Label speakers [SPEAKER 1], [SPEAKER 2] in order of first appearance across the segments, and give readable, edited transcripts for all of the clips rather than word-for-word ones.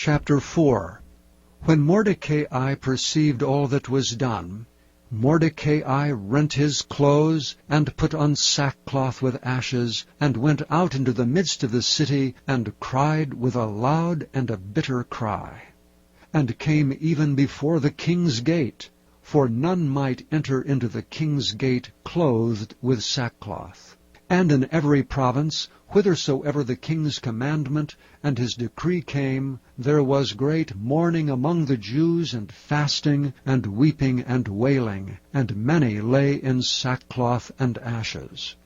[SPEAKER 1] Chapter 4. When Mordecai perceived all that was done, Mordecai rent his clothes, and put on sackcloth with ashes, and went out into the midst of the city, and cried with a loud and a bitter cry, and came even before the king's gate, for none might enter into the king's gate clothed with sackcloth. And in every province, whithersoever the king's commandment and his decree came, there was great mourning among the Jews, and fasting, and weeping, and wailing, and many lay in sackcloth and ashes.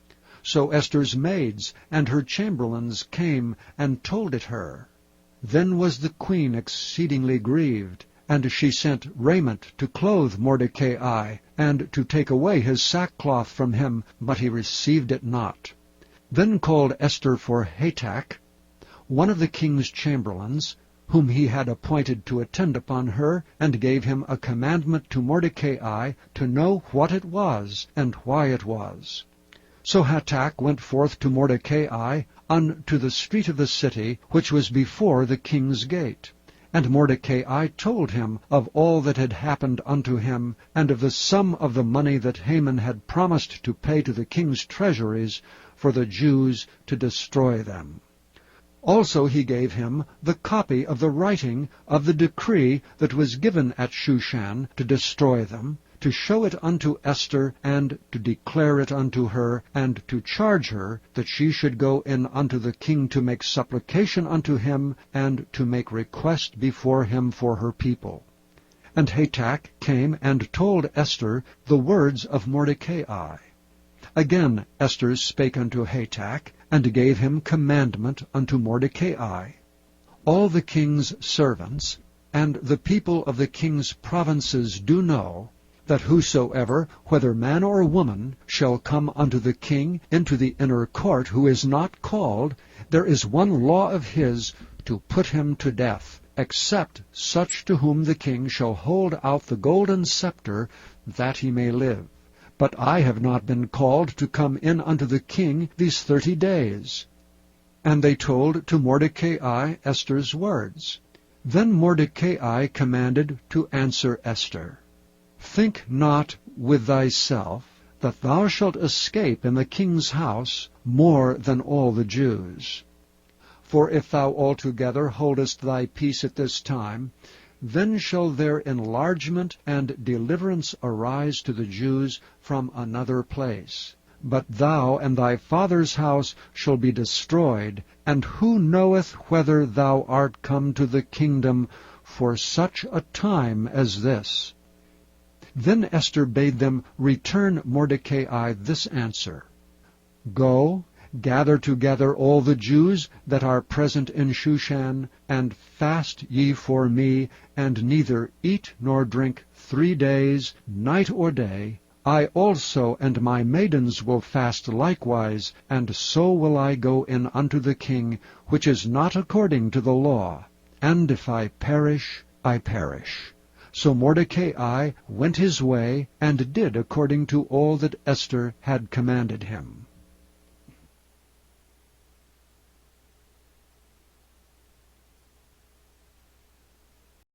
[SPEAKER 1] So Esther's maids and her chamberlains came and told it her. Then was the queen exceedingly grieved, and she sent raiment to clothe Mordecai, and to take away his sackcloth from him, but he received it not. Then called Esther for Hatach, one of the king's chamberlains, whom he had appointed to attend upon her, and gave him a commandment to Mordecai to know what it was, and why it was. So Hatach went forth to Mordecai unto the street of the city, which was before the king's gate. And Mordecai told him of all that had happened unto him, and of the sum of the money that Haman had promised to pay to the king's treasuries for the Jews to destroy them. Also he gave him the copy of the writing of the decree that was given at Shushan to destroy them, to show it unto Esther, and to declare it unto her, and to charge her that she should go in unto the king to make supplication unto him, and to make request before him for her people. And Hatach came and told Esther the words of Mordecai. Again Esther spake unto Hatach, and gave him commandment unto Mordecai. All the king's servants and the people of the king's provinces do know that whosoever, whether man or woman, shall come unto the king into the inner court, who is not called, there is one law of his, to put him to death, except such to whom the king shall hold out the golden scepter, that he may live. But I have not been called to come in unto the king these 30 days. And they told to Mordecai Esther's words. Then Mordecai commanded to answer Esther, Think not with thyself that thou shalt escape in the king's house more than all the Jews. For if thou altogether holdest thy peace at this time, then shall their enlargement and deliverance arise to the Jews from another place. But thou and thy father's house shall be destroyed, and who knoweth whether thou art come to the kingdom for such a time as this? Then Esther bade them return Mordecai this answer, Go, gather together all the Jews that are present in Shushan, and fast ye for me, and neither eat nor drink 3 days, night or day. I also and my maidens will fast likewise, and so will I go in unto the king, which is not according to the law. And if I perish, I perish. So Mordecai went his way, and did according to all that Esther had commanded him.